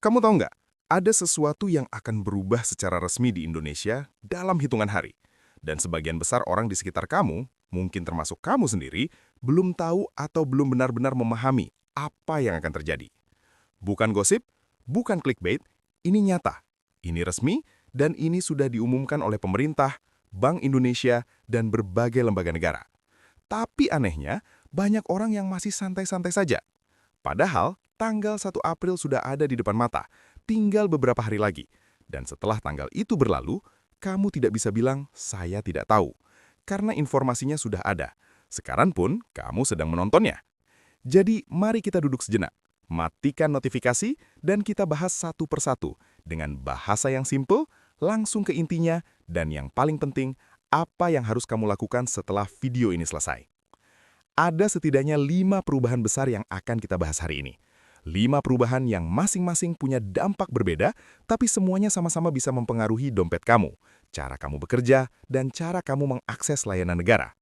Kamu tahu nggak, ada sesuatu yang akan berubah secara resmi di Indonesia dalam hitungan hari. Dan sebagian besar orang di sekitar kamu, mungkin termasuk kamu sendiri, belum tahu atau belum benar-benar memahami apa yang akan terjadi. Bukan gosip, bukan clickbait, ini nyata, ini resmi, dan ini sudah diumumkan oleh pemerintah, Bank Indonesia, dan berbagai lembaga negara. Tapi anehnya, banyak orang yang masih santai-santai saja. Padahal, tanggal 1 April sudah ada di depan mata, tinggal beberapa hari lagi. Dan setelah tanggal itu berlalu, kamu tidak bisa bilang, saya tidak tahu. Karena informasinya sudah ada. Sekarang pun, kamu sedang menontonnya. Jadi, mari kita duduk sejenak. Matikan notifikasi, dan kita bahas satu persatu. Dengan bahasa yang simple, langsung ke intinya, dan yang paling penting, apa yang harus kamu lakukan setelah video ini selesai. Ada setidaknya 5 perubahan besar yang akan kita bahas hari ini. 5 perubahan yang masing-masing punya dampak berbeda, tapi semuanya sama-sama bisa mempengaruhi dompet kamu, cara kamu bekerja, dan cara kamu mengakses layanan negara.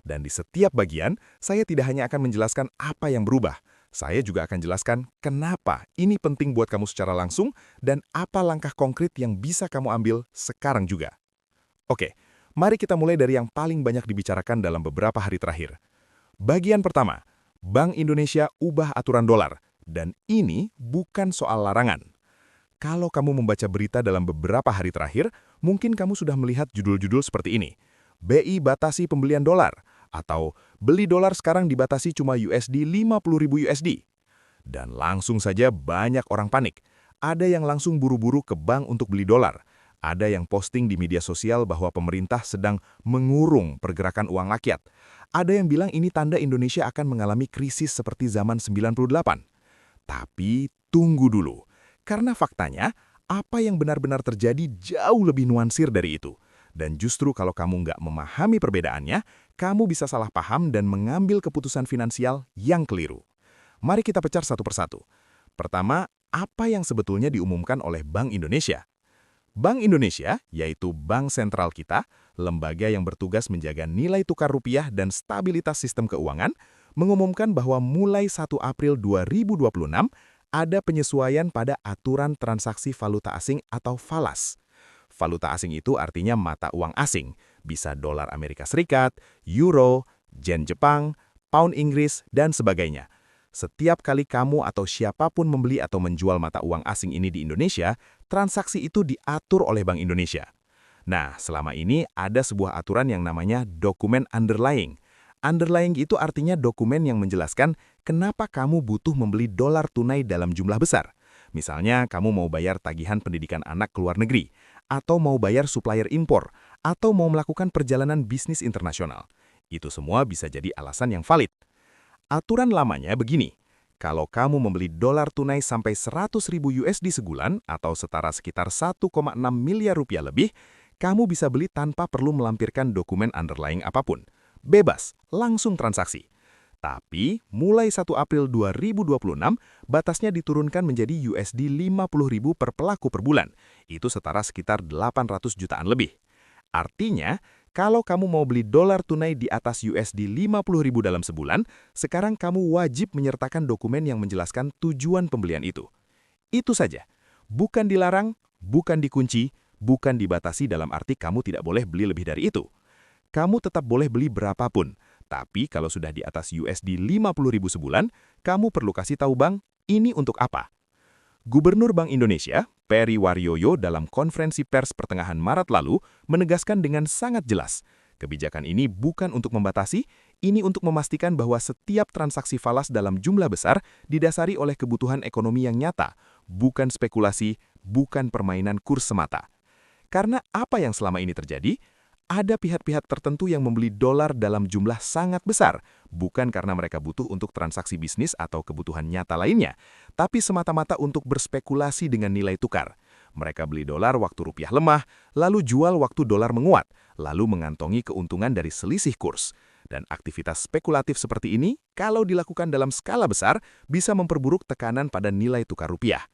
Dan di setiap bagian, saya tidak hanya akan menjelaskan apa yang berubah, saya juga akan jelaskan kenapa ini penting buat kamu secara langsung dan apa langkah konkret yang bisa kamu ambil sekarang juga. Oke, mari kita mulai dari yang paling banyak dibicarakan dalam beberapa hari terakhir. Bagian pertama, Bank Indonesia ubah aturan dolar, dan ini bukan soal larangan. Kalau kamu membaca berita dalam beberapa hari terakhir, mungkin kamu sudah melihat judul-judul seperti ini. BI batasi pembelian dolar, atau beli dolar sekarang dibatasi cuma USD 50.000 USD. Dan langsung saja banyak orang panik. Ada yang langsung buru-buru ke bank untuk beli dolar. Ada yang posting di media sosial bahwa pemerintah sedang mengurung pergerakan uang rakyat. Ada yang bilang ini tanda Indonesia akan mengalami krisis seperti zaman 98. Tapi tunggu dulu, karena faktanya apa yang benar-benar terjadi jauh lebih nuansir dari itu. Dan justru kalau kamu nggak memahami perbedaannya, kamu bisa salah paham dan mengambil keputusan finansial yang keliru. Mari kita pecah satu persatu. Pertama, apa yang sebetulnya diumumkan oleh Bank Indonesia? Bank Indonesia, yaitu bank sentral kita, lembaga yang bertugas menjaga nilai tukar rupiah dan stabilitas sistem keuangan, mengumumkan bahwa mulai 1 April 2026 ada penyesuaian pada aturan transaksi valuta asing atau FALAS. Valuta asing itu artinya mata uang asing, bisa dolar Amerika Serikat, euro, yen Jepang, pound Inggris, dan sebagainya. Setiap kali kamu atau siapapun membeli atau menjual mata uang asing ini di Indonesia, transaksi itu diatur oleh Bank Indonesia. Nah, selama ini ada sebuah aturan yang namanya dokumen underlying. Underlying itu artinya dokumen yang menjelaskan kenapa kamu butuh membeli dolar tunai dalam jumlah besar. Misalnya, kamu mau bayar tagihan pendidikan anak ke luar negeri, atau mau bayar supplier impor, atau mau melakukan perjalanan bisnis internasional. Itu semua bisa jadi alasan yang valid. Aturan lamanya begini, kalau kamu membeli dolar tunai sampai 100.000 USD sebulan atau setara sekitar 1,6 miliar rupiah lebih, kamu bisa beli tanpa perlu melampirkan dokumen underlying apapun. Bebas, langsung transaksi. Tapi, mulai 1 April 2026, batasnya diturunkan menjadi USD 50.000 per pelaku per bulan. Itu setara sekitar 800 jutaan lebih. Artinya, kalau kamu mau beli dolar tunai di atas USD 50.000 dalam sebulan, sekarang kamu wajib menyertakan dokumen yang menjelaskan tujuan pembelian itu. Itu saja. Bukan dilarang, bukan dikunci, bukan dibatasi dalam arti kamu tidak boleh beli lebih dari itu. Kamu tetap boleh beli berapapun, tapi kalau sudah di atas USD 50.000 sebulan, kamu perlu kasih tahu bank, ini untuk apa? Gubernur Bank Indonesia, Peri Warjio dalam konferensi pers pertengahan Maret lalu menegaskan dengan sangat jelas, kebijakan ini bukan untuk membatasi, ini untuk memastikan bahwa setiap transaksi falas dalam jumlah besar didasari oleh kebutuhan ekonomi yang nyata, bukan spekulasi, bukan permainan kurs semata. Karena apa yang selama ini terjadi? Ada pihak-pihak tertentu yang membeli dolar dalam jumlah sangat besar, bukan karena mereka butuh untuk transaksi bisnis atau kebutuhan nyata lainnya, tapi semata-mata untuk berspekulasi dengan nilai tukar. Mereka beli dolar waktu rupiah lemah, lalu jual waktu dolar menguat, lalu mengantongi keuntungan dari selisih kurs. Dan aktivitas spekulatif seperti ini, kalau dilakukan dalam skala besar, bisa memperburuk tekanan pada nilai tukar rupiah.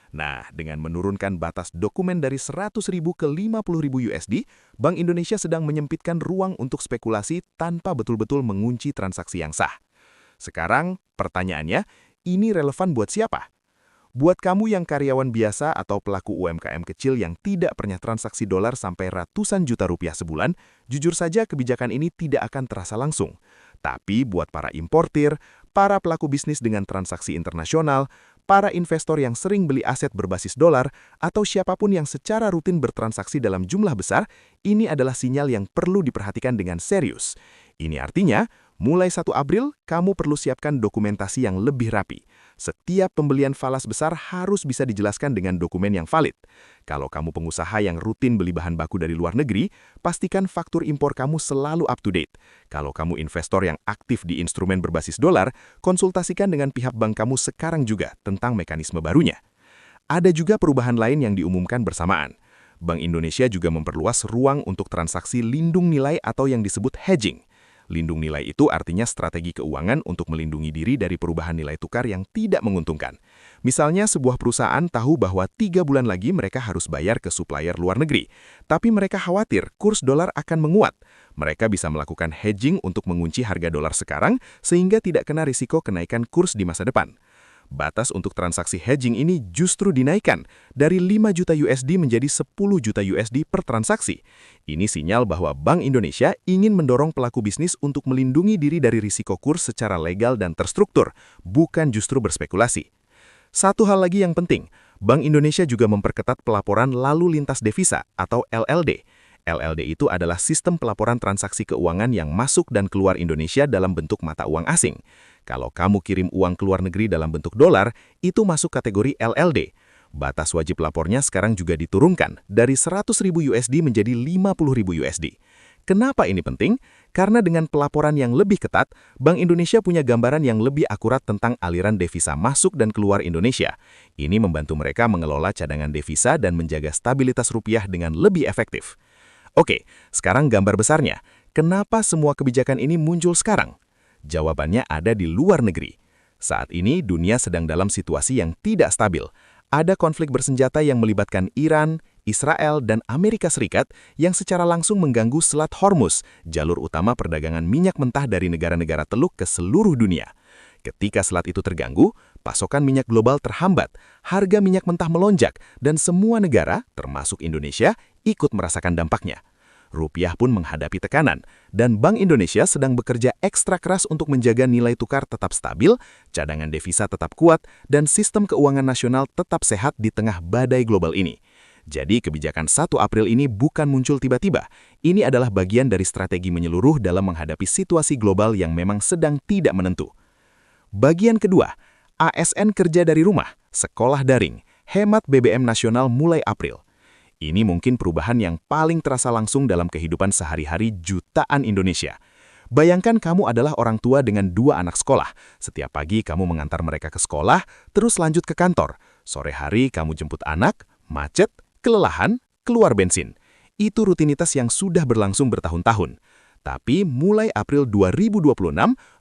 Nah, dengan menurunkan batas dokumen dari 100.000 ke 50.000 USD, Bank Indonesia sedang menyempitkan ruang untuk spekulasi tanpa betul-betul mengunci transaksi yang sah. Sekarang, pertanyaannya, ini relevan buat siapa? Buat kamu yang karyawan biasa atau pelaku UMKM kecil yang tidak pernah transaksi dolar sampai ratusan juta rupiah sebulan, jujur saja kebijakan ini tidak akan terasa langsung. Tapi buat para importir, para pelaku bisnis dengan transaksi internasional, para investor yang sering beli aset berbasis dolar, atau siapapun yang secara rutin bertransaksi dalam jumlah besar, ini adalah sinyal yang perlu diperhatikan dengan serius. Ini artinya, mulai 1 April, kamu perlu siapkan dokumentasi yang lebih rapi. Setiap pembelian falas besar harus bisa dijelaskan dengan dokumen yang valid. Kalau kamu pengusaha yang rutin beli bahan baku dari luar negeri, pastikan faktur impor kamu selalu up-to-date. Kalau kamu investor yang aktif di instrumen berbasis dolar, konsultasikan dengan pihak bank kamu sekarang juga tentang mekanisme barunya. Ada juga perubahan lain yang diumumkan bersamaan. Bank Indonesia juga memperluas ruang untuk transaksi lindung nilai atau yang disebut hedging. Lindung nilai itu artinya strategi keuangan untuk melindungi diri dari perubahan nilai tukar yang tidak menguntungkan. Misalnya sebuah perusahaan tahu bahwa 3 bulan lagi mereka harus bayar ke supplier luar negeri, tapi mereka khawatir kurs dolar akan menguat. Mereka bisa melakukan hedging untuk mengunci harga dolar sekarang sehingga tidak kena risiko kenaikan kurs di masa depan. Batas untuk transaksi hedging ini justru dinaikkan dari 5 juta USD menjadi 10 juta USD per transaksi. Ini sinyal bahwa Bank Indonesia ingin mendorong pelaku bisnis untuk melindungi diri dari risiko kurs secara legal dan terstruktur, bukan justru berspekulasi. Satu hal lagi yang penting, Bank Indonesia juga memperketat pelaporan lalu lintas devisa atau LLD. LLD itu adalah sistem pelaporan transaksi keuangan yang masuk dan keluar Indonesia dalam bentuk mata uang asing. Kalau kamu kirim uang ke luar negeri dalam bentuk dolar, itu masuk kategori LLD. Batas wajib lapornya sekarang juga diturunkan dari 100.000 USD menjadi 50.000 USD. Kenapa ini penting? Karena dengan pelaporan yang lebih ketat, Bank Indonesia punya gambaran yang lebih akurat tentang aliran devisa masuk dan keluar Indonesia. Ini membantu mereka mengelola cadangan devisa dan menjaga stabilitas rupiah dengan lebih efektif. Oke, sekarang gambar besarnya. Kenapa semua kebijakan ini muncul sekarang? Jawabannya ada di luar negeri. Saat ini, dunia sedang dalam situasi yang tidak stabil. Ada konflik bersenjata yang melibatkan Iran, Israel, dan Amerika Serikat yang secara langsung mengganggu Selat Hormuz, jalur utama perdagangan minyak mentah dari negara-negara Teluk ke seluruh dunia. Ketika selat itu terganggu, pasokan minyak global terhambat, harga minyak mentah melonjak, dan semua negara, termasuk Indonesia, ikut merasakan dampaknya. Rupiah pun menghadapi tekanan, dan Bank Indonesia sedang bekerja ekstra keras untuk menjaga nilai tukar tetap stabil, cadangan devisa tetap kuat, dan sistem keuangan nasional tetap sehat di tengah badai global ini. Jadi kebijakan 1 April ini bukan muncul tiba-tiba. Ini adalah bagian dari strategi menyeluruh dalam menghadapi situasi global yang memang sedang tidak menentu. Bagian kedua, ASN kerja dari rumah, sekolah daring, hemat BBM nasional mulai April. Ini mungkin perubahan yang paling terasa langsung dalam kehidupan sehari-hari jutaan Indonesia. Bayangkan kamu adalah orang tua dengan 2 anak sekolah. Setiap pagi kamu mengantar mereka ke sekolah, terus lanjut ke kantor. Sore hari kamu jemput anak, macet, kelelahan, keluar bensin. Itu rutinitas yang sudah berlangsung bertahun-tahun. Tapi mulai April 2026,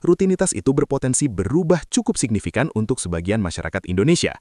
rutinitas itu berpotensi berubah cukup signifikan untuk sebagian masyarakat Indonesia.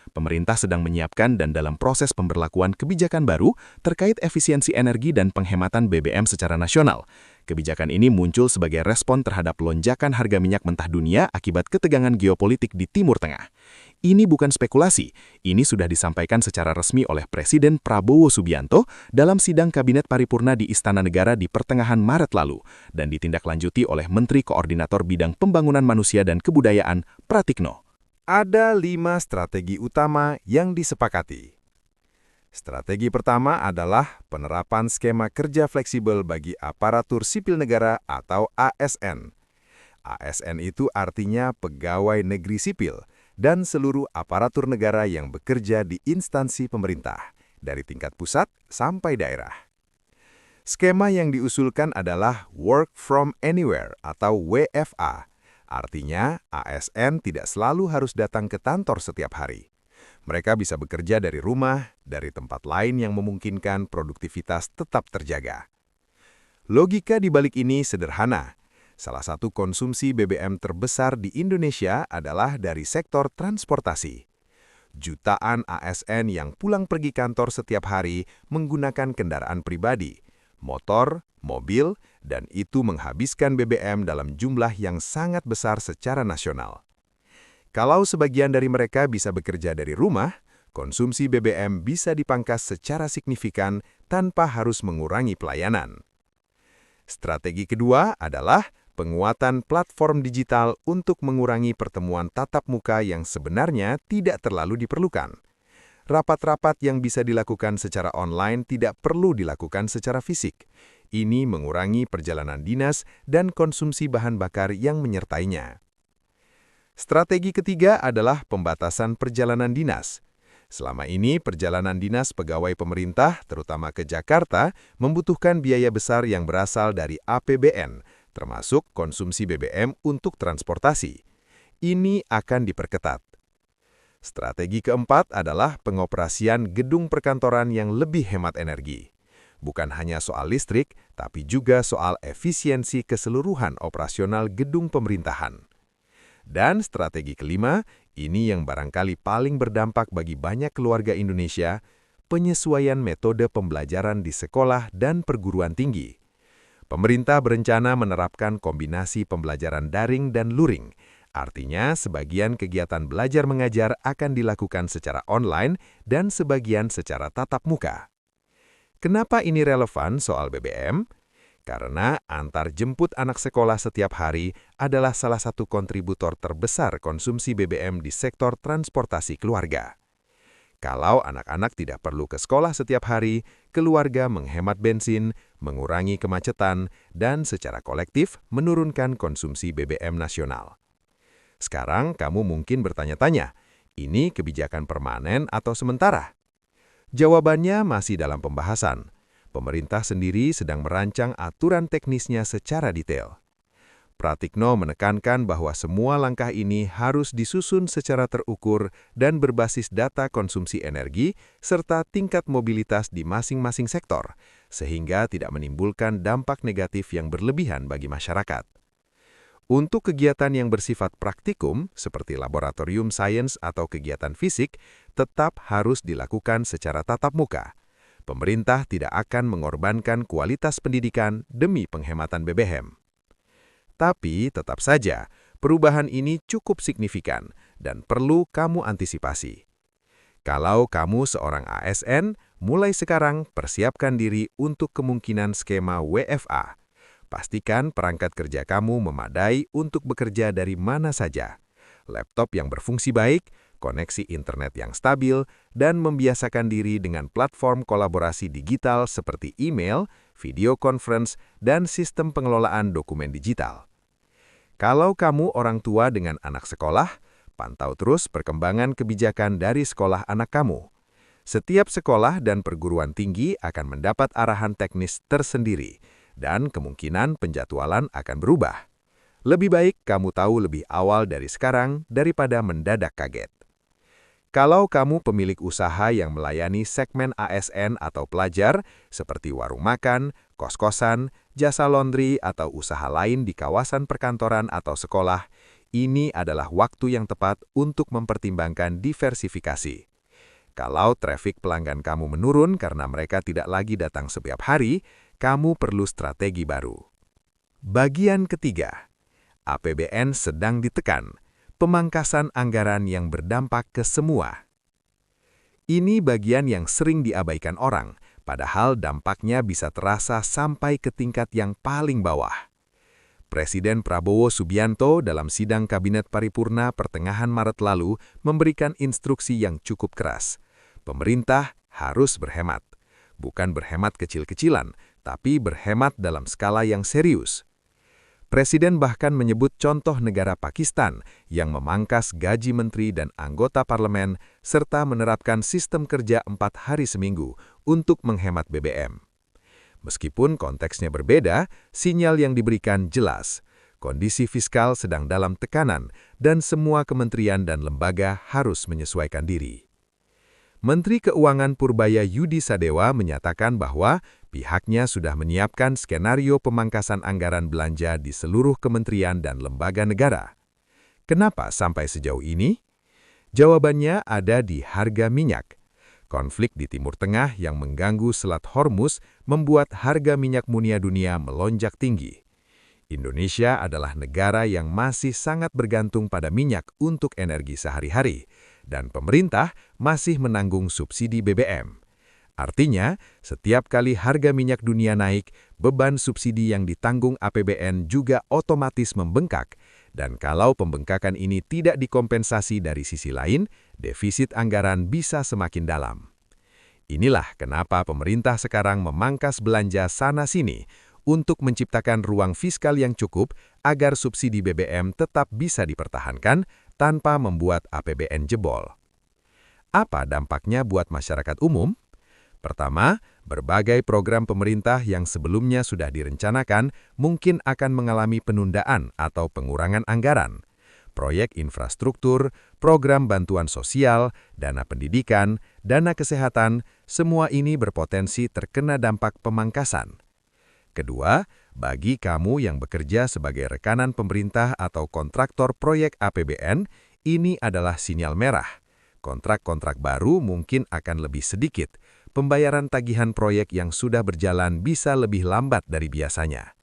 Pemerintah sedang menyiapkan dan dalam proses pemberlakuan kebijakan baru terkait efisiensi energi dan penghematan BBM secara nasional. Kebijakan ini muncul sebagai respon terhadap lonjakan harga minyak mentah dunia akibat ketegangan geopolitik di Timur Tengah. Ini bukan spekulasi, ini sudah disampaikan secara resmi oleh Presiden Prabowo Subianto dalam sidang Kabinet Paripurna di Istana Negara di pertengahan Maret lalu dan ditindaklanjuti oleh Menteri Koordinator Bidang Pembangunan Manusia dan Kebudayaan, Pratikno. Ada 5 strategi utama yang disepakati. Strategi pertama adalah penerapan skema kerja fleksibel bagi aparatur sipil negara atau ASN. ASN itu artinya pegawai negeri sipil dan seluruh aparatur negara yang bekerja di instansi pemerintah, dari tingkat pusat sampai daerah. Skema yang diusulkan adalah Work from Anywhere atau WFA. Artinya, ASN tidak selalu harus datang ke kantor setiap hari. Mereka bisa bekerja dari rumah, dari tempat lain yang memungkinkan produktivitas tetap terjaga. Logika di balik ini sederhana. Salah satu konsumsi BBM terbesar di Indonesia adalah dari sektor transportasi. Jutaan ASN yang pulang pergi kantor setiap hari menggunakan kendaraan pribadi, motor, mobil, dan itu menghabiskan BBM dalam jumlah yang sangat besar secara nasional. Kalau sebagian dari mereka bisa bekerja dari rumah, konsumsi BBM bisa dipangkas secara signifikan tanpa harus mengurangi pelayanan. Strategi kedua adalah penguatan platform digital untuk mengurangi pertemuan tatap muka yang sebenarnya tidak terlalu diperlukan. Rapat-rapat yang bisa dilakukan secara online tidak perlu dilakukan secara fisik. Ini mengurangi perjalanan dinas dan konsumsi bahan bakar yang menyertainya. Strategi ketiga adalah pembatasan perjalanan dinas. Selama ini, perjalanan dinas pegawai pemerintah, terutama ke Jakarta, membutuhkan biaya besar yang berasal dari APBN, termasuk konsumsi BBM untuk transportasi. Ini akan diperketat. Strategi keempat adalah pengoperasian gedung perkantoran yang lebih hemat energi. Bukan hanya soal listrik, tapi juga soal efisiensi keseluruhan operasional gedung pemerintahan. Dan strategi kelima, ini yang barangkali paling berdampak bagi banyak keluarga Indonesia, penyesuaian metode pembelajaran di sekolah dan perguruan tinggi. Pemerintah berencana menerapkan kombinasi pembelajaran daring dan luring. Artinya, sebagian kegiatan belajar mengajar akan dilakukan secara online dan sebagian secara tatap muka. Kenapa ini relevan soal BBM? Karena antar jemput anak sekolah setiap hari adalah salah satu kontributor terbesar konsumsi BBM di sektor transportasi keluarga. Kalau anak-anak tidak perlu ke sekolah setiap hari, keluarga menghemat bensin, mengurangi kemacetan, dan secara kolektif menurunkan konsumsi BBM nasional. Sekarang kamu mungkin bertanya-tanya, ini kebijakan permanen atau sementara? Jawabannya masih dalam pembahasan. Pemerintah sendiri sedang merancang aturan teknisnya secara detail. Pratikno menekankan bahwa semua langkah ini harus disusun secara terukur dan berbasis data konsumsi energi serta tingkat mobilitas di masing-masing sektor, sehingga tidak menimbulkan dampak negatif yang berlebihan bagi masyarakat. Untuk kegiatan yang bersifat praktikum, seperti laboratorium sains atau kegiatan fisik, tetap harus dilakukan secara tatap muka. Pemerintah tidak akan mengorbankan kualitas pendidikan demi penghematan BBM. Tapi tetap saja, perubahan ini cukup signifikan dan perlu kamu antisipasi. Kalau kamu seorang ASN, mulai sekarang persiapkan diri untuk kemungkinan skema WFA. Pastikan perangkat kerja kamu memadai untuk bekerja dari mana saja. Laptop yang berfungsi baik, koneksi internet yang stabil, dan membiasakan diri dengan platform kolaborasi digital seperti email, video conference, dan sistem pengelolaan dokumen digital. Kalau kamu orang tua dengan anak sekolah, pantau terus perkembangan kebijakan dari sekolah anak kamu. Setiap sekolah dan perguruan tinggi akan mendapat arahan teknis tersendiri, dan kemungkinan penjadwalan akan berubah. Lebih baik kamu tahu lebih awal dari sekarang daripada mendadak kaget. Kalau kamu pemilik usaha yang melayani segmen ASN atau pelajar, seperti warung makan, kos-kosan, jasa laundry, atau usaha lain di kawasan perkantoran atau sekolah, ini adalah waktu yang tepat untuk mempertimbangkan diversifikasi. Kalau trafik pelanggan kamu menurun karena mereka tidak lagi datang setiap hari, kamu perlu strategi baru. Bagian ketiga, APBN sedang ditekan, pemangkasan anggaran yang berdampak ke semua. Ini bagian yang sering diabaikan orang, padahal dampaknya bisa terasa sampai ke tingkat yang paling bawah. Presiden Prabowo Subianto dalam sidang Kabinet Paripurna pertengahan Maret lalu memberikan instruksi yang cukup keras. Pemerintah harus berhemat. Bukan berhemat kecil-kecilan, tapi berhemat dalam skala yang serius. Presiden bahkan menyebut contoh negara Pakistan yang memangkas gaji menteri dan anggota parlemen serta menerapkan sistem kerja 4 hari seminggu untuk menghemat BBM. Meskipun konteksnya berbeda, sinyal yang diberikan jelas. Kondisi fiskal sedang dalam tekanan dan semua kementerian dan lembaga harus menyesuaikan diri. Menteri Keuangan Purbaya Yudi Sadewa menyatakan bahwa pihaknya sudah menyiapkan skenario pemangkasan anggaran belanja di seluruh kementerian dan lembaga negara. Kenapa sampai sejauh ini? Jawabannya ada di harga minyak. Konflik di Timur Tengah yang mengganggu Selat Hormuz membuat harga minyak dunia melonjak tinggi. Indonesia adalah negara yang masih sangat bergantung pada minyak untuk energi sehari-hari, dan pemerintah masih menanggung subsidi BBM. Artinya, setiap kali harga minyak dunia naik, beban subsidi yang ditanggung APBN juga otomatis membengkak, dan kalau pembengkakan ini tidak dikompensasi dari sisi lain, defisit anggaran bisa semakin dalam. Inilah kenapa pemerintah sekarang memangkas belanja sana-sini untuk menciptakan ruang fiskal yang cukup agar subsidi BBM tetap bisa dipertahankan tanpa membuat APBN jebol. Apa dampaknya buat masyarakat umum? Pertama, berbagai program pemerintah yang sebelumnya sudah direncanakan mungkin akan mengalami penundaan atau pengurangan anggaran. Proyek infrastruktur, program bantuan sosial, dana pendidikan, dana kesehatan, semua ini berpotensi terkena dampak pemangkasan. Kedua, bagi kamu yang bekerja sebagai rekanan pemerintah atau kontraktor proyek APBN, ini adalah sinyal merah. Kontrak-kontrak baru mungkin akan lebih sedikit. Pembayaran tagihan proyek yang sudah berjalan bisa lebih lambat dari biasanya.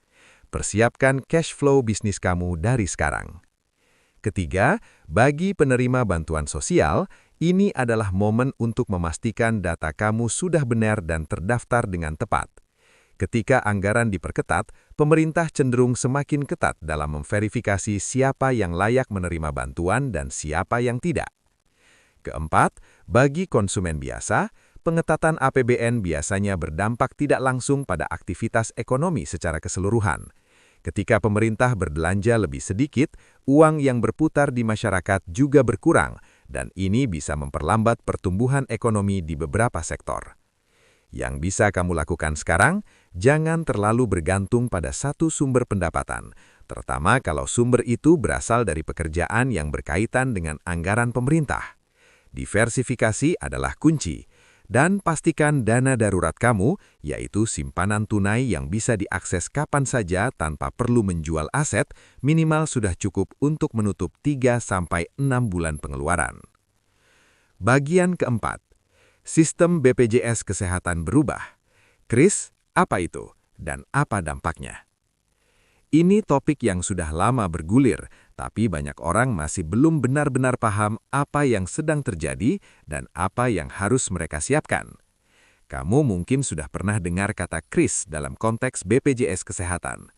Persiapkan cash flow bisnis kamu dari sekarang. Ketiga, bagi penerima bantuan sosial, ini adalah momen untuk memastikan data kamu sudah benar dan terdaftar dengan tepat. Ketika anggaran diperketat, pemerintah cenderung semakin ketat dalam memverifikasi siapa yang layak menerima bantuan dan siapa yang tidak. Keempat, bagi konsumen biasa, pengetatan APBN biasanya berdampak tidak langsung pada aktivitas ekonomi secara keseluruhan. Ketika pemerintah berbelanja lebih sedikit, uang yang berputar di masyarakat juga berkurang, dan ini bisa memperlambat pertumbuhan ekonomi di beberapa sektor. Yang bisa kamu lakukan sekarang, jangan terlalu bergantung pada satu sumber pendapatan, terutama kalau sumber itu berasal dari pekerjaan yang berkaitan dengan anggaran pemerintah. Diversifikasi adalah kunci, dan pastikan dana darurat kamu, yaitu simpanan tunai yang bisa diakses kapan saja tanpa perlu menjual aset, minimal sudah cukup untuk menutup 3-6 bulan pengeluaran. Bagian keempat, sistem BPJS Kesehatan berubah. Kris, apa itu dan apa dampaknya? Ini topik yang sudah lama bergulir, tapi banyak orang masih belum benar-benar paham apa yang sedang terjadi dan apa yang harus mereka siapkan. Kamu mungkin sudah pernah dengar kata KRIS dalam konteks BPJS Kesehatan.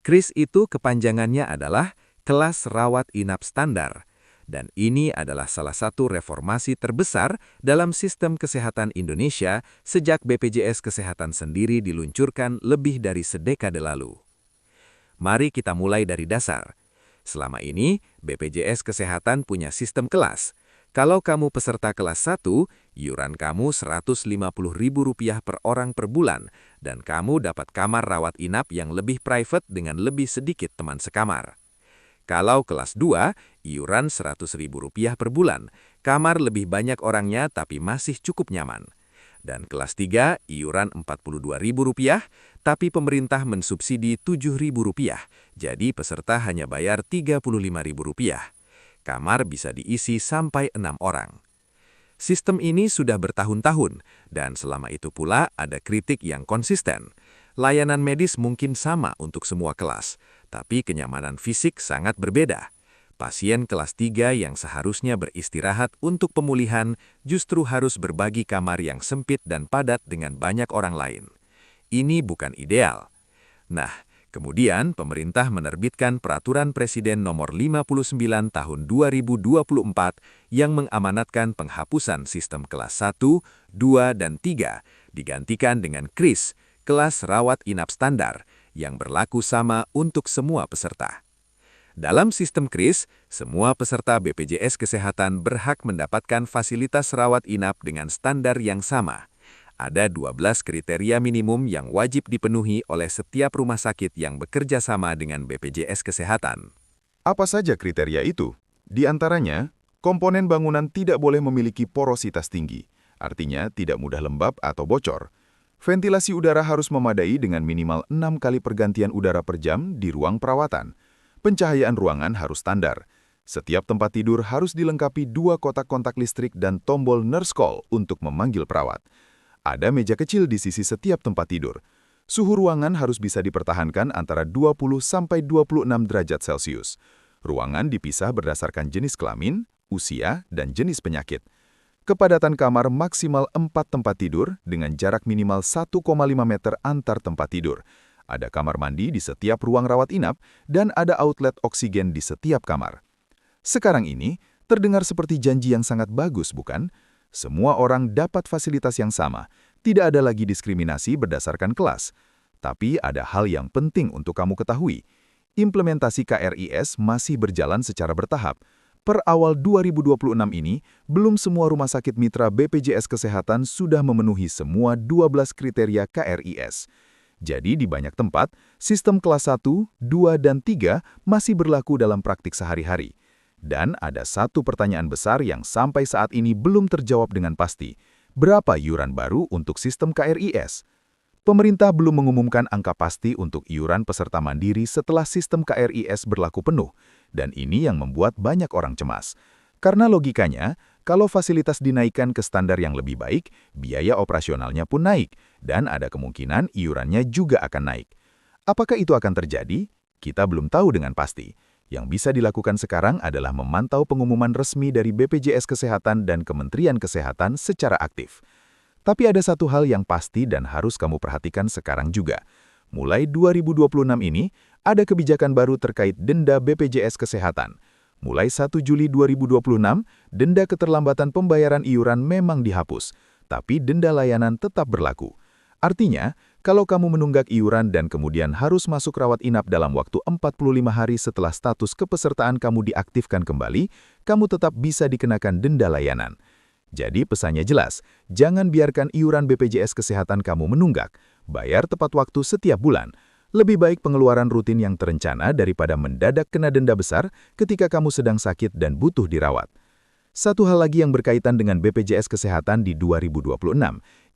KRIS itu kepanjangannya adalah Kelas Rawat Inap Standar, dan ini adalah salah satu reformasi terbesar dalam sistem kesehatan Indonesia sejak BPJS Kesehatan sendiri diluncurkan lebih dari sekade lalu. Mari kita mulai dari dasar. Selama ini, BPJS Kesehatan punya sistem kelas. Kalau kamu peserta kelas 1, iuran kamu Rp150.000 per orang per bulan, dan kamu dapat kamar rawat inap yang lebih private dengan lebih sedikit teman sekamar. Kalau kelas 2, iuran Rp100.000 per bulan, kamar lebih banyak orangnya tapi masih cukup nyaman. Dan kelas 3, iuran Rp42.000, tapi pemerintah mensubsidi Rp7.000, jadi peserta hanya bayar Rp35.000. Kamar bisa diisi sampai 6 orang. Sistem ini sudah bertahun-tahun, dan selama itu pula ada kritik yang konsisten. Layanan medis mungkin sama untuk semua kelas, tapi kenyamanan fisik sangat berbeda. Pasien kelas 3 yang seharusnya beristirahat untuk pemulihan justru harus berbagi kamar yang sempit dan padat dengan banyak orang lain. Ini bukan ideal. Nah, kemudian pemerintah menerbitkan Peraturan Presiden Nomor 59 Tahun 2024 yang mengamanatkan penghapusan sistem kelas 1, 2, dan 3 digantikan dengan KRIS, Kelas Rawat Inap Standar, yang berlaku sama untuk semua peserta. Dalam sistem KRIS, semua peserta BPJS Kesehatan berhak mendapatkan fasilitas rawat inap dengan standar yang sama. Ada 12 kriteria minimum yang wajib dipenuhi oleh setiap rumah sakit yang bekerja sama dengan BPJS Kesehatan. Apa saja kriteria itu? Di antaranya, komponen bangunan tidak boleh memiliki porositas tinggi, artinya tidak mudah lembab atau bocor. Ventilasi udara harus memadai dengan minimal 6 kali pergantian udara per jam di ruang perawatan. Pencahayaan ruangan harus standar. Setiap tempat tidur harus dilengkapi 2 kotak kontak listrik dan tombol nurse call untuk memanggil perawat. Ada meja kecil di sisi setiap tempat tidur. Suhu ruangan harus bisa dipertahankan antara 20–26 derajat Celcius. Ruangan dipisah berdasarkan jenis kelamin, usia, dan jenis penyakit. Kepadatan kamar maksimal 4 tempat tidur dengan jarak minimal 1,5 meter antar tempat tidur. Ada kamar mandi di setiap ruang rawat inap dan ada outlet oksigen di setiap kamar. Sekarang ini, terdengar seperti janji yang sangat bagus, bukan? Semua orang dapat fasilitas yang sama, tidak ada lagi diskriminasi berdasarkan kelas. Tapi ada hal yang penting untuk kamu ketahui. Implementasi KRIS masih berjalan secara bertahap. Per awal 2026 ini, belum semua rumah sakit mitra BPJS Kesehatan sudah memenuhi semua 12 kriteria KRIS. Jadi di banyak tempat, sistem kelas 1, 2, dan 3 masih berlaku dalam praktik sehari-hari. Dan ada satu pertanyaan besar yang sampai saat ini belum terjawab dengan pasti. Berapa iuran baru untuk sistem KRIS? Pemerintah belum mengumumkan angka pasti untuk iuran peserta mandiri setelah sistem KRIS berlaku penuh, dan ini yang membuat banyak orang cemas. Karena logikanya, kalau fasilitas dinaikkan ke standar yang lebih baik, biaya operasionalnya pun naik, dan ada kemungkinan iurannya juga akan naik. Apakah itu akan terjadi? Kita belum tahu dengan pasti. Yang bisa dilakukan sekarang adalah memantau pengumuman resmi dari BPJS Kesehatan dan Kementerian Kesehatan secara aktif. Tapi ada satu hal yang pasti dan harus kamu perhatikan sekarang juga. Mulai 2026 ini, ada kebijakan baru terkait denda BPJS Kesehatan. Mulai 1 Juli 2026, denda keterlambatan pembayaran iuran memang dihapus, tapi denda layanan tetap berlaku. Artinya, kalau kamu menunggak iuran dan kemudian harus masuk rawat inap dalam waktu 45 hari setelah status kepesertaan kamu diaktifkan kembali, kamu tetap bisa dikenakan denda layanan. Jadi pesannya jelas, jangan biarkan iuran BPJS Kesehatan kamu menunggak, bayar tepat waktu setiap bulan. Lebih baik pengeluaran rutin yang terencana daripada mendadak kena denda besar ketika kamu sedang sakit dan butuh dirawat. Satu hal lagi yang berkaitan dengan BPJS Kesehatan di 2026,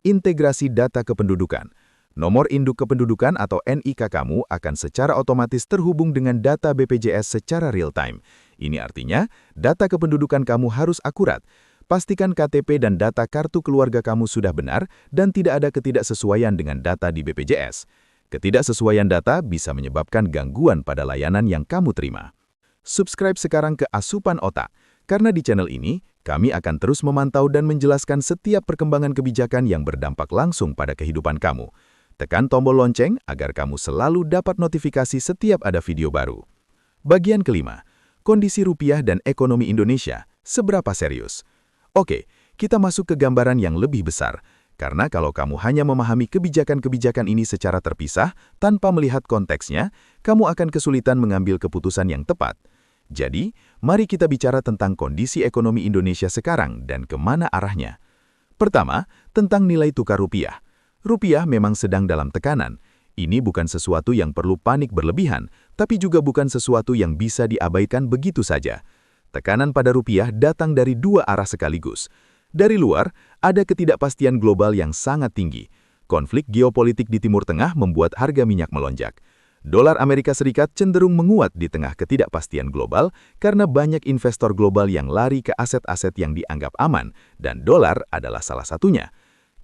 integrasi data kependudukan. Nomor induk kependudukan atau NIK kamu akan secara otomatis terhubung dengan data BPJS secara real-time. Ini artinya, data kependudukan kamu harus akurat. Pastikan KTP dan data kartu keluarga kamu sudah benar dan tidak ada ketidaksesuaian dengan data di BPJS. Ketidaksesuaian data bisa menyebabkan gangguan pada layanan yang kamu terima. Subscribe sekarang ke Asupan Otak, karena di channel ini, kami akan terus memantau dan menjelaskan setiap perkembangan kebijakan yang berdampak langsung pada kehidupan kamu. Tekan tombol lonceng agar kamu selalu dapat notifikasi setiap ada video baru. Bagian kelima, kondisi rupiah dan ekonomi Indonesia, seberapa serius? Oke, kita masuk ke gambaran yang lebih besar, karena kalau kamu hanya memahami kebijakan-kebijakan ini secara terpisah, tanpa melihat konteksnya, kamu akan kesulitan mengambil keputusan yang tepat. Jadi, mari kita bicara tentang kondisi ekonomi Indonesia sekarang dan kemana arahnya. Pertama, tentang nilai tukar rupiah. Rupiah memang sedang dalam tekanan. Ini bukan sesuatu yang perlu panik berlebihan, tapi juga bukan sesuatu yang bisa diabaikan begitu saja. Tekanan pada rupiah datang dari dua arah sekaligus. Dari luar, ada ketidakpastian global yang sangat tinggi. Konflik geopolitik di Timur Tengah membuat harga minyak melonjak. Dolar Amerika Serikat cenderung menguat di tengah ketidakpastian global karena banyak investor global yang lari ke aset-aset yang dianggap aman, dan dolar adalah salah satunya.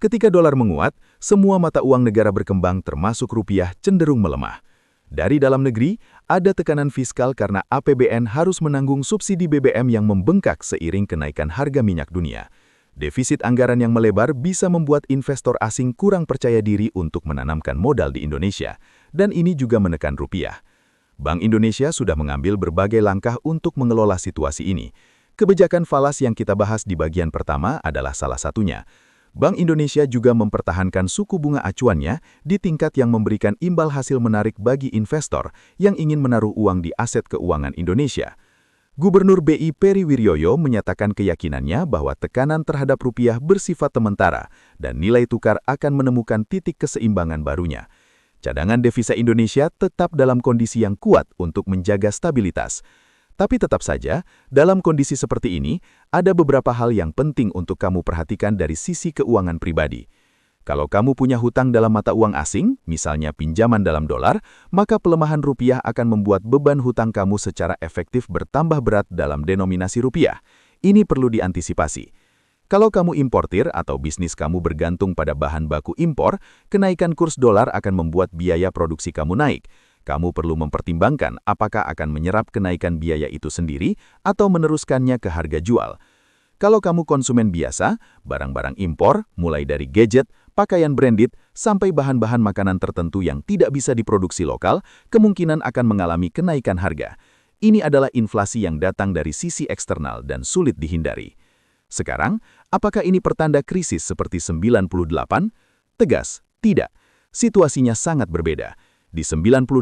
Ketika dolar menguat, semua mata uang negara berkembang termasuk rupiah cenderung melemah. Dari dalam negeri, ada tekanan fiskal karena APBN harus menanggung subsidi BBM yang membengkak seiring kenaikan harga minyak dunia. Defisit anggaran yang melebar bisa membuat investor asing kurang percaya diri untuk menanamkan modal di Indonesia, dan ini juga menekan rupiah. Bank Indonesia sudah mengambil berbagai langkah untuk mengelola situasi ini. Kebijakan falas yang kita bahas di bagian pertama adalah salah satunya. Bank Indonesia juga mempertahankan suku bunga acuannya di tingkat yang memberikan imbal hasil menarik bagi investor yang ingin menaruh uang di aset keuangan Indonesia. Gubernur BI Peri Wirjoyo menyatakan keyakinannya bahwa tekanan terhadap rupiah bersifat sementara dan nilai tukar akan menemukan titik keseimbangan barunya. Cadangan devisa Indonesia tetap dalam kondisi yang kuat untuk menjaga stabilitas. Tapi tetap saja, dalam kondisi seperti ini, ada beberapa hal yang penting untuk kamu perhatikan dari sisi keuangan pribadi. Kalau kamu punya hutang dalam mata uang asing, misalnya pinjaman dalam dolar, maka pelemahan rupiah akan membuat beban hutang kamu secara efektif bertambah berat dalam denominasi rupiah. Ini perlu diantisipasi. Kalau kamu importir atau bisnis kamu bergantung pada bahan baku impor, kenaikan kurs dolar akan membuat biaya produksi kamu naik. Kamu perlu mempertimbangkan apakah akan menyerap kenaikan biaya itu sendiri atau meneruskannya ke harga jual. Kalau kamu konsumen biasa, barang-barang impor, mulai dari gadget, pakaian branded, sampai bahan-bahan makanan tertentu yang tidak bisa diproduksi lokal, kemungkinan akan mengalami kenaikan harga. Ini adalah inflasi yang datang dari sisi eksternal dan sulit dihindari. Sekarang, apakah ini pertanda krisis seperti 98? Tegas, tidak. Situasinya sangat berbeda. Di 98,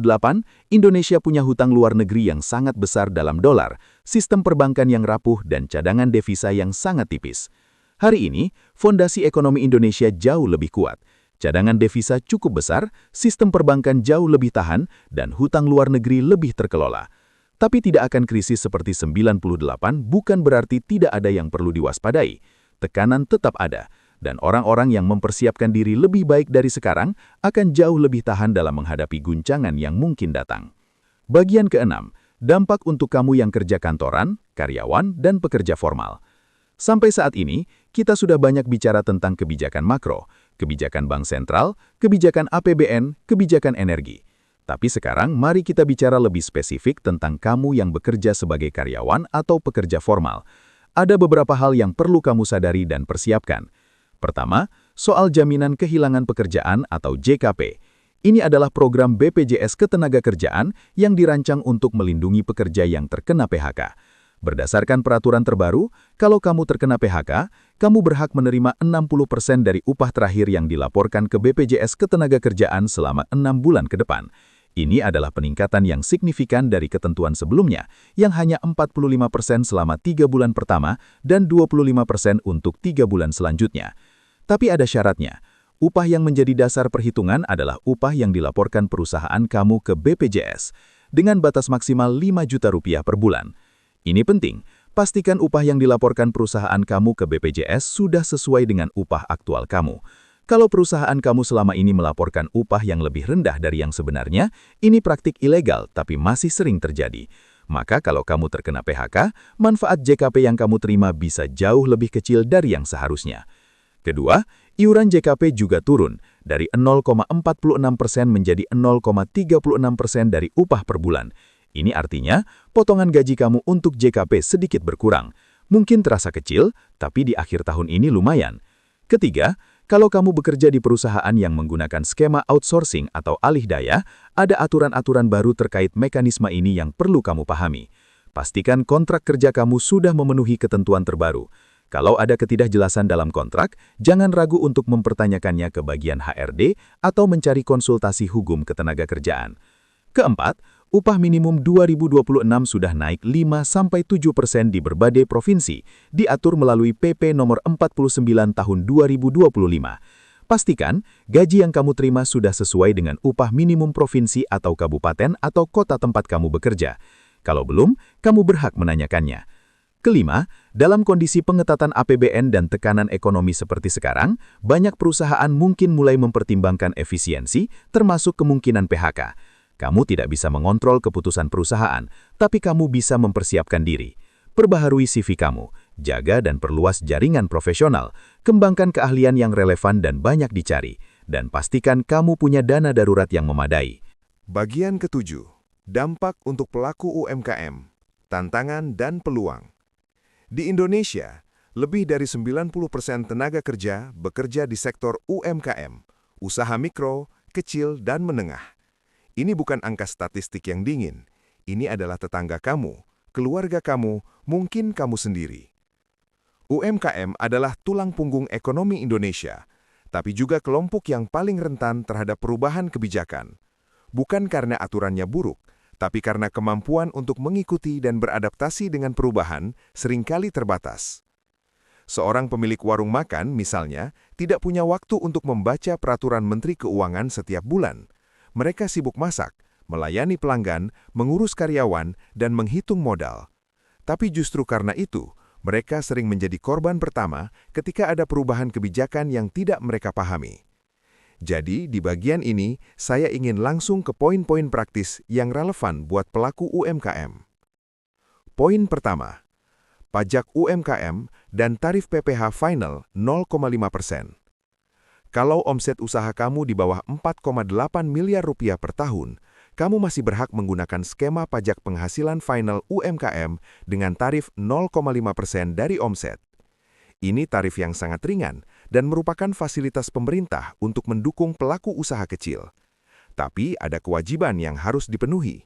Indonesia punya hutang luar negeri yang sangat besar dalam dolar, sistem perbankan yang rapuh, dan cadangan devisa yang sangat tipis. Hari ini, fondasi ekonomi Indonesia jauh lebih kuat. Cadangan devisa cukup besar, sistem perbankan jauh lebih tahan, dan hutang luar negeri lebih terkelola. Tapi tidak akan krisis seperti 98 bukan berarti tidak ada yang perlu diwaspadai. Tekanan tetap ada, dan orang-orang yang mempersiapkan diri lebih baik dari sekarang akan jauh lebih tahan dalam menghadapi guncangan yang mungkin datang. Bagian keenam, dampak untuk kamu yang kerja kantoran, karyawan, dan pekerja formal. Sampai saat ini, kita sudah banyak bicara tentang kebijakan makro, kebijakan bank sentral, kebijakan APBN, kebijakan energi. Tapi sekarang mari kita bicara lebih spesifik tentang kamu yang bekerja sebagai karyawan atau pekerja formal. Ada beberapa hal yang perlu kamu sadari dan persiapkan. Pertama, soal jaminan kehilangan pekerjaan atau JKP. Ini adalah program BPJS Ketenagakerjaan yang dirancang untuk melindungi pekerja yang terkena PHK. Berdasarkan peraturan terbaru, kalau kamu terkena PHK, kamu berhak menerima 60% dari upah terakhir yang dilaporkan ke BPJS Ketenagakerjaan selama 6 bulan ke depan. Ini adalah peningkatan yang signifikan dari ketentuan sebelumnya, yang hanya 45% selama 3 bulan pertama dan 25% untuk 3 bulan selanjutnya. Tapi ada syaratnya. Upah yang menjadi dasar perhitungan adalah upah yang dilaporkan perusahaan kamu ke BPJS, dengan batas maksimal 5 juta rupiah per bulan. Ini penting, pastikan upah yang dilaporkan perusahaan kamu ke BPJS sudah sesuai dengan upah aktual kamu. Kalau perusahaan kamu selama ini melaporkan upah yang lebih rendah dari yang sebenarnya, ini praktik ilegal tapi masih sering terjadi. Maka kalau kamu terkena PHK, manfaat JKP yang kamu terima bisa jauh lebih kecil dari yang seharusnya. Kedua, iuran JKP juga turun dari 0,46% menjadi 0,36% dari upah per bulan. Ini artinya, potongan gaji kamu untuk JKP sedikit berkurang. Mungkin terasa kecil, tapi di akhir tahun ini lumayan. Ketiga, kalau kamu bekerja di perusahaan yang menggunakan skema outsourcing atau alih daya, ada aturan-aturan baru terkait mekanisme ini yang perlu kamu pahami. Pastikan kontrak kerja kamu sudah memenuhi ketentuan terbaru. Kalau ada ketidakjelasan dalam kontrak, jangan ragu untuk mempertanyakannya ke bagian HRD atau mencari konsultasi hukum ketenagakerjaan. Keempat, upah minimum 2026 sudah naik 5–7% di berbagai provinsi, diatur melalui PP nomor 49 tahun 2025. Pastikan, gaji yang kamu terima sudah sesuai dengan upah minimum provinsi atau kabupaten atau kota tempat kamu bekerja. Kalau belum, kamu berhak menanyakannya. Kelima, dalam kondisi pengetatan APBN dan tekanan ekonomi seperti sekarang, banyak perusahaan mungkin mulai mempertimbangkan efisiensi, termasuk kemungkinan PHK. Kamu tidak bisa mengontrol keputusan perusahaan, tapi kamu bisa mempersiapkan diri. Perbaharui CV kamu, jaga dan perluas jaringan profesional, kembangkan keahlian yang relevan dan banyak dicari, dan pastikan kamu punya dana darurat yang memadai. Bagian ketujuh, dampak untuk pelaku UMKM, tantangan dan peluang. Di Indonesia, lebih dari 90% tenaga kerja bekerja di sektor UMKM, usaha mikro, kecil, dan menengah. Ini bukan angka statistik yang dingin. Ini adalah tetangga kamu, keluarga kamu, mungkin kamu sendiri. UMKM adalah tulang punggung ekonomi Indonesia, tapi juga kelompok yang paling rentan terhadap perubahan kebijakan. Bukan karena aturannya buruk, tapi karena kemampuan untuk mengikuti dan beradaptasi dengan perubahan seringkali terbatas. Seorang pemilik warung makan, misalnya, tidak punya waktu untuk membaca peraturan Menteri Keuangan setiap bulan. Mereka sibuk masak, melayani pelanggan, mengurus karyawan, dan menghitung modal. Tapi justru karena itu, mereka sering menjadi korban pertama ketika ada perubahan kebijakan yang tidak mereka pahami. Jadi, di bagian ini, saya ingin langsung ke poin-poin praktis yang relevan buat pelaku UMKM. Poin pertama, pajak UMKM, dan tarif PPh final 0,5%. Kalau omset usaha kamu di bawah 4,8 miliar rupiah per tahun, kamu masih berhak menggunakan skema pajak penghasilan final UMKM dengan tarif 0,5% dari omset. Ini tarif yang sangat ringan dan merupakan fasilitas pemerintah untuk mendukung pelaku usaha kecil. Tapi ada kewajiban yang harus dipenuhi.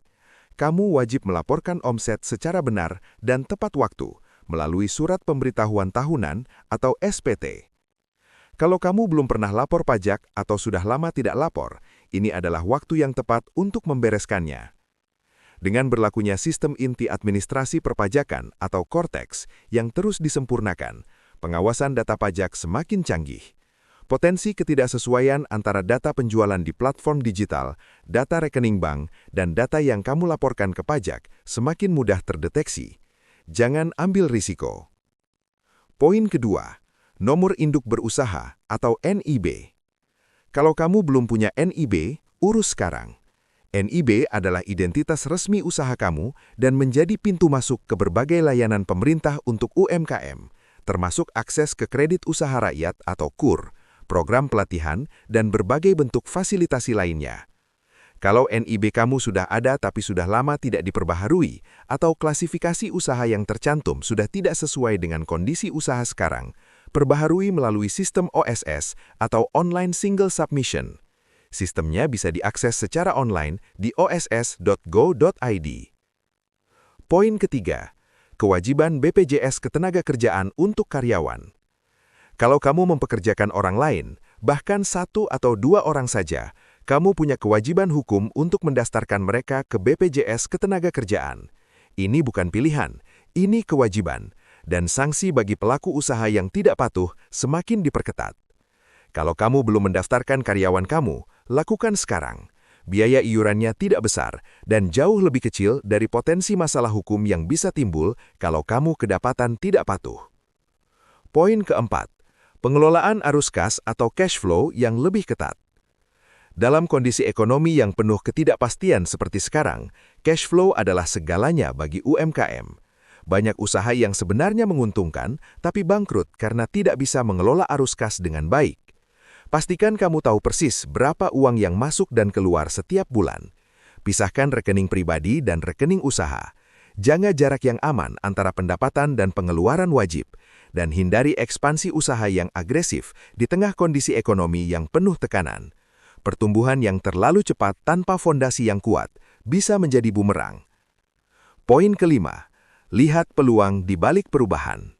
Kamu wajib melaporkan omset secara benar dan tepat waktu melalui Surat Pemberitahuan Tahunan atau SPT. Kalau kamu belum pernah lapor pajak atau sudah lama tidak lapor, ini adalah waktu yang tepat untuk membereskannya. Dengan berlakunya sistem inti administrasi perpajakan atau Cortex yang terus disempurnakan, pengawasan data pajak semakin canggih. Potensi ketidaksesuaian antara data penjualan di platform digital, data rekening bank, dan data yang kamu laporkan ke pajak semakin mudah terdeteksi. Jangan ambil risiko. Poin kedua, nomor induk berusaha atau NIB. Kalau kamu belum punya NIB, urus sekarang. NIB adalah identitas resmi usaha kamu dan menjadi pintu masuk ke berbagai layanan pemerintah untuk UMKM, termasuk akses ke kredit usaha rakyat atau KUR, program pelatihan, dan berbagai bentuk fasilitasi lainnya. Kalau NIB kamu sudah ada tapi sudah lama tidak diperbaharui, atau klasifikasi usaha yang tercantum sudah tidak sesuai dengan kondisi usaha sekarang, perbaharui melalui sistem OSS atau Online Single Submission. Sistemnya bisa diakses secara online di oss.go.id. Poin ketiga, kewajiban BPJS Ketenagakerjaan untuk karyawan. Kalau kamu mempekerjakan orang lain, bahkan 1 atau 2 orang saja, kamu punya kewajiban hukum untuk mendaftarkan mereka ke BPJS Ketenagakerjaan. Ini bukan pilihan, ini kewajiban. Dan sanksi bagi pelaku usaha yang tidak patuh semakin diperketat. Kalau kamu belum mendaftarkan karyawan kamu, lakukan sekarang. Biaya iurannya tidak besar dan jauh lebih kecil dari potensi masalah hukum yang bisa timbul kalau kamu kedapatan tidak patuh. Poin keempat, pengelolaan arus kas atau cash flow yang lebih ketat. Dalam kondisi ekonomi yang penuh ketidakpastian seperti sekarang, cash flow adalah segalanya bagi UMKM. Banyak usaha yang sebenarnya menguntungkan, tapi bangkrut karena tidak bisa mengelola arus kas dengan baik. Pastikan kamu tahu persis berapa uang yang masuk dan keluar setiap bulan. Pisahkan rekening pribadi dan rekening usaha. Jaga jarak yang aman antara pendapatan dan pengeluaran wajib, dan hindari ekspansi usaha yang agresif di tengah kondisi ekonomi yang penuh tekanan. Pertumbuhan yang terlalu cepat tanpa fondasi yang kuat bisa menjadi bumerang. Poin kelima, lihat peluang di balik perubahan.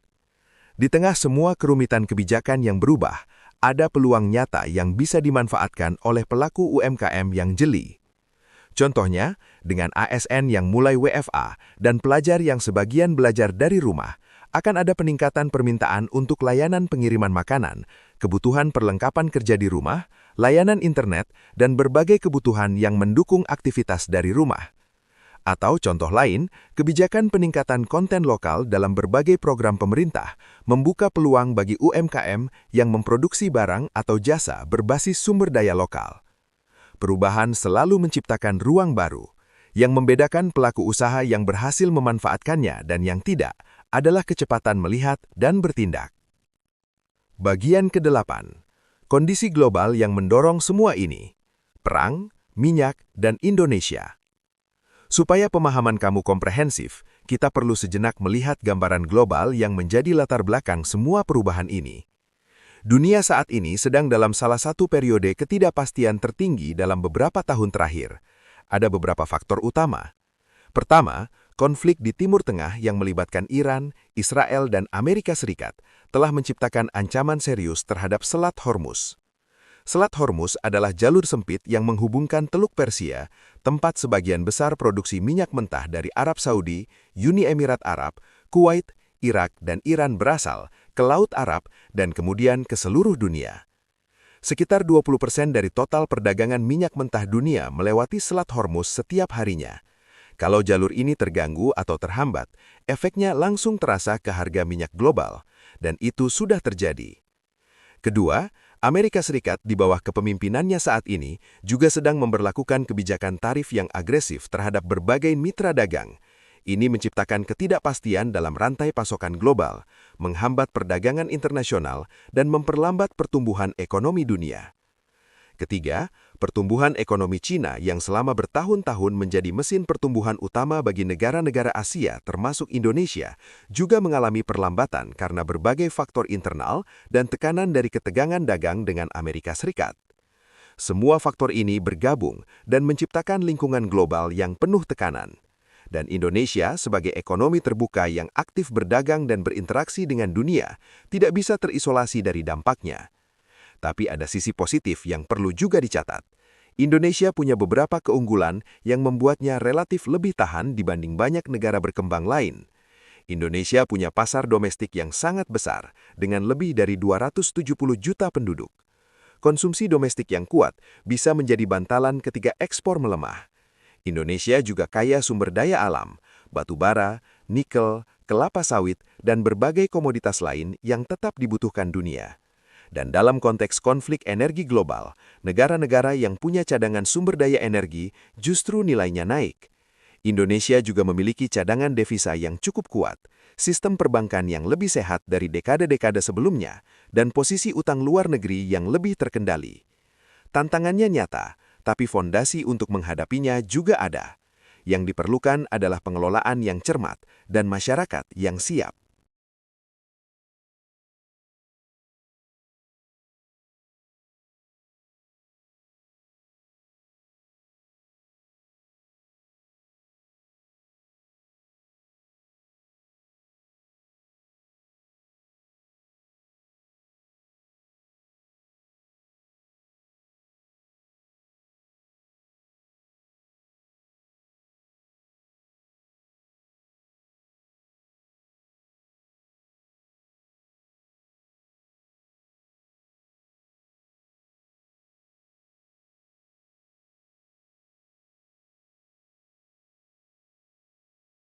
Di tengah semua kerumitan kebijakan yang berubah, ada peluang nyata yang bisa dimanfaatkan oleh pelaku UMKM yang jeli. Contohnya, dengan ASN yang mulai WFA dan pelajar yang sebagian belajar dari rumah, akan ada peningkatan permintaan untuk layanan pengiriman makanan, kebutuhan perlengkapan kerja di rumah, layanan internet, dan berbagai kebutuhan yang mendukung aktivitas dari rumah. Atau contoh lain, kebijakan peningkatan konten lokal dalam berbagai program pemerintah membuka peluang bagi UMKM yang memproduksi barang atau jasa berbasis sumber daya lokal. Perubahan selalu menciptakan ruang baru. Yang membedakan pelaku usaha yang berhasil memanfaatkannya dan yang tidak adalah kecepatan melihat dan bertindak. Bagian ke-8. Kondisi global yang mendorong semua ini. Perang, minyak, dan Indonesia. Supaya pemahaman kamu komprehensif, kita perlu sejenak melihat gambaran global yang menjadi latar belakang semua perubahan ini. Dunia saat ini sedang dalam salah satu periode ketidakpastian tertinggi dalam beberapa tahun terakhir. Ada beberapa faktor utama. Pertama, konflik di Timur Tengah yang melibatkan Iran, Israel, dan Amerika Serikat telah menciptakan ancaman serius terhadap Selat Hormuz. Selat Hormuz adalah jalur sempit yang menghubungkan Teluk Persia, tempat sebagian besar produksi minyak mentah dari Arab Saudi, Uni Emirat Arab, Kuwait, Irak, dan Iran berasal, ke Laut Arab, dan kemudian ke seluruh dunia. Sekitar 20% dari total perdagangan minyak mentah dunia melewati Selat Hormuz setiap harinya. Kalau jalur ini terganggu atau terhambat, efeknya langsung terasa ke harga minyak global, dan itu sudah terjadi. Kedua, Amerika Serikat di bawah kepemimpinannya saat ini juga sedang memberlakukan kebijakan tarif yang agresif terhadap berbagai mitra dagang. Ini menciptakan ketidakpastian dalam rantai pasokan global, menghambat perdagangan internasional, dan memperlambat pertumbuhan ekonomi dunia. Ketiga, pertumbuhan ekonomi China yang selama bertahun-tahun menjadi mesin pertumbuhan utama bagi negara-negara Asia termasuk Indonesia juga mengalami perlambatan karena berbagai faktor internal dan tekanan dari ketegangan dagang dengan Amerika Serikat. Semua faktor ini bergabung dan menciptakan lingkungan global yang penuh tekanan. Dan Indonesia sebagai ekonomi terbuka yang aktif berdagang dan berinteraksi dengan dunia tidak bisa terisolasi dari dampaknya. Tapi ada sisi positif yang perlu juga dicatat. Indonesia punya beberapa keunggulan yang membuatnya relatif lebih tahan dibanding banyak negara berkembang lain. Indonesia punya pasar domestik yang sangat besar dengan lebih dari 270 juta penduduk. Konsumsi domestik yang kuat bisa menjadi bantalan ketika ekspor melemah. Indonesia juga kaya sumber daya alam, batu bara, nikel, kelapa sawit, dan berbagai komoditas lain yang tetap dibutuhkan dunia. Dan dalam konteks konflik energi global, negara-negara yang punya cadangan sumber daya energi justru nilainya naik. Indonesia juga memiliki cadangan devisa yang cukup kuat, sistem perbankan yang lebih sehat dari dekade-dekade sebelumnya, dan posisi utang luar negeri yang lebih terkendali. Tantangannya nyata, tapi fondasi untuk menghadapinya juga ada. Yang diperlukan adalah pengelolaan yang cermat dan masyarakat yang siap.